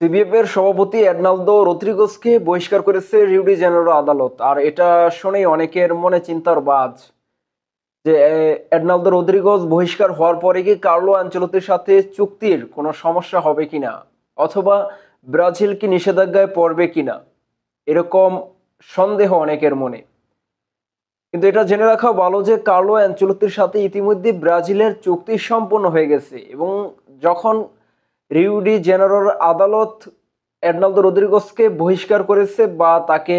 CBF এর সভাপতি এর্নালদো রদ্রিগেজকে বহিষ্কার করেছে রিও ডি জেনেরো আদালত। আর এটা শুনেই অনেকের মনে চিন্তার বাজ যে এর্নালদো রদ্রিগেজ বহিষ্কার হওয়ার পরে কি কার্লো আনচেলত্তির সাথে চুক্তির কোনো সমস্যা হবে কিনা, অথবা ব্রাজিল কি নিষেধাজ্ঞায় পড়বে কিনা, এরকম সন্দেহ অনেকের মনে। কিন্তু এটা জেনে রাখা ভালো যে কার্লো আনচেলত্তির সাথে ইতিমধ্যে ব্রাজিলের চুক্তি সম্পন্ন হয়ে গেছে, এবং যখন রিও ডি জেনেরোর আদালত এর্নালদো রদ্রিগেজকে বহিষ্কার করেছে বা তাকে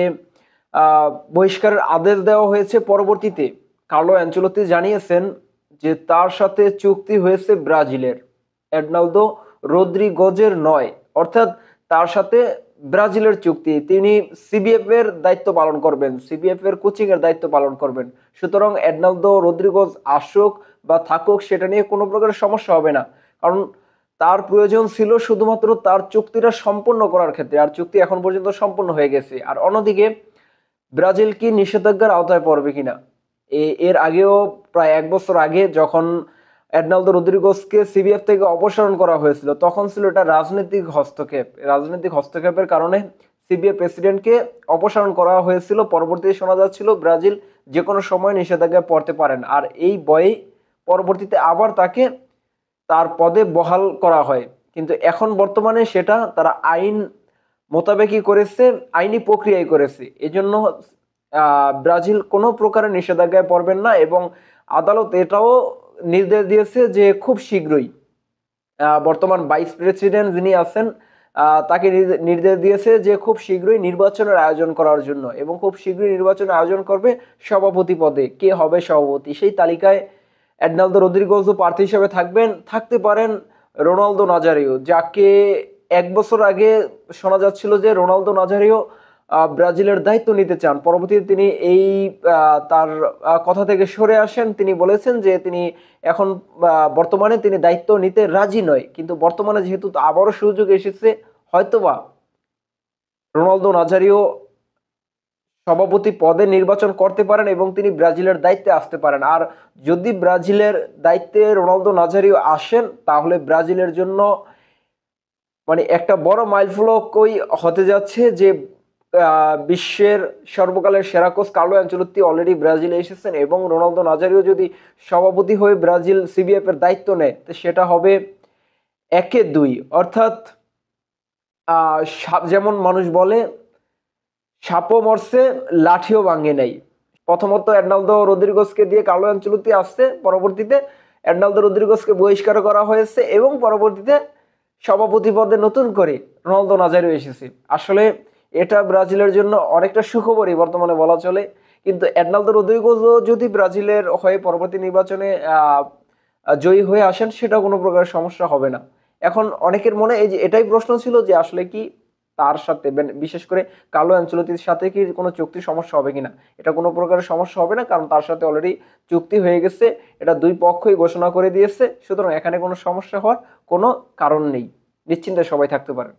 বহিষ্কারের আদেশ দেওয়া হয়েছে, পরবর্তীতে কার্লো অ্যানচেলত্তি জানিয়েছেন যে তার সাথে চুক্তি হয়েছে ব্রাজিলের, এর্নালদো রদ্রিগেজের নয়। অর্থাৎ তার সাথে ব্রাজিলের চুক্তি, তিনি সিবিএফ এর দায়িত্ব পালন করবেন, সিবিএফ এর কোচিং এর দায়িত্ব পালন করবেন। সুতরাং এর্নালদো রদ্রিগেজ আসুক বা থাকুক সেটা নিয়ে কোনো প্রকার সমস্যা হবে না, কারণ তার প্রয়োজন ছিল শুধুমাত্র তার চুক্তিটা সম্পন্ন করার ক্ষেত্রে, আর চুক্তি এখন পর্যন্ত সম্পন্ন হয়ে গেছে। আর অন্যদিকে ব্রাজিল কি নিষেধাজ্ঞার আওতায় পড়বে কিনা, এর আগেও প্রায় 1 বছর আগে যখন এর্নালদো রদ্রিগেজকে সিবিএফ থেকে অপসারণ করা হয়েছিল, তখন ছিল এটা রাজনৈতিক হস্তক্ষেপ। রাজনৈতিক হস্তক্ষেপের কারণে সিবিএফ প্রেসিডেন্টকে অপসারণ করা হয়েছিল। পরবর্তীতে শোনা যাচ্ছিল ব্রাজিল যে কোনো সময় নিষেধাজ্ঞায় পড়তে পারেন, আর এই বয়ে পরবর্তীতে আবার তাকে তার পদে বহাল করা হয়। কিন্তু এখন বর্তমানে সেটা তারা আইন মোতাবেকই করেছে, আইনি প্রক্রিয়ায় করেছে। এজন্য ব্রাজিল কোনো প্রকারের নিষেধাজ্ঞায় পড়বেন না, এবং আদালত এটাও নির্দেশ দিয়েছে যে খুব শীঘ্রই বর্তমান ভাইস প্রেসিডেন্ট যিনি আছেন তাকে নির্দেশ দিয়েছে যে খুব শীঘ্রই নির্বাচনের আয়োজন করার জন্য, এবং খুব শীঘ্রই নির্বাচনের আয়োজন করবে সভাপতি পদে। কে হবে সভাপতি সেই তালিকায় এর্নালদো রদ্রিগেজও প্রার্থী হিসেবে থাকতে পারেন রোনালদো নাজারিও, যাকে 1 বছর আগে শোনা যাচ্ছিল যে রোনালদো নাজারিও ব্রাজিলের দায়িত্ব নিতে চান। পরবর্তীতে তিনি এই তার কথা থেকে সরে আসেন। তিনি বলেছেন যে তিনি এখন বর্তমানে তিনি দায়িত্ব নিতে রাজি নয়, কিন্তু বর্তমানে যেহেতু আবারও সুযোগ এসেছে, হয়তোবা রোনালদো নাজারিও সভাপতি পদে নির্বাচন করতে পারেন এবং তিনি ব্রাজিলের দায়িত্বে আসতে পারেন। আর যদি ব্রাজিলের দায়িত্বে রোনালদো নাজারিও আসেন, তাহলে ব্রাজিলের জন্য মানে একটা বড় মাইলফলকই হতে যাচ্ছে যে বিশ্বের সর্বকালের সেরা কোচ কার্লো অ্যানচেলত্তি অলরেডি ব্রাজিলে এসেছেন, এবং রোনালদো নাজারিও যদি সভাপতি হয়ে ব্রাজিল সিবিএফ এর দায়িত্ব নেয়, তো সেটা হবে 1-2। অর্থাৎ যেমন মানুষ বলে সাপও মরছে লাঠিও ভাঙে নাই। প্রথমত এর্নালদো রদ্রিগেজকে দিয়ে কার্লো অ্যানচেলত্তি আসছে, পরবর্তীতে এর্নালদো রদ্রিগেজকে বহিষ্কার করা হয়েছে, এবং পরবর্তীতে সভাপতি পদে নতুন করে রোনালদো নাজারিও এসেছে। আসলে এটা ব্রাজিলের জন্য অনেকটা সুখবরই বর্তমানে বলা চলে। কিন্তু এর্নালদো রদ্রিগেজও যদি ব্রাজিলের হয়ে পরবর্তী নির্বাচনে জয়ী হয়ে আসেন, সেটা কোনো প্রকার সমস্যা হবে না। এখন অনেকের মনে এই যে এটাই প্রশ্ন ছিল যে আসলে কি তার সাথে বিশেষ করে কার্লো অ্যানচেলত্তির সাথে কি কোনো চুক্তির সমস্যা হবে কিনা। এটা কোনো প্রকারের সমস্যা হবে না, কারণ তার সাথে অলরেডি চুক্তি হয়ে গেছে, এটা দুই পক্ষই ঘোষণা করে দিয়েছে। সুতরাং এখানে কোনো সমস্যা হওয়ার কোনো কারণ নেই, নিশ্চিন্তে সবাই থাকতে পারেন।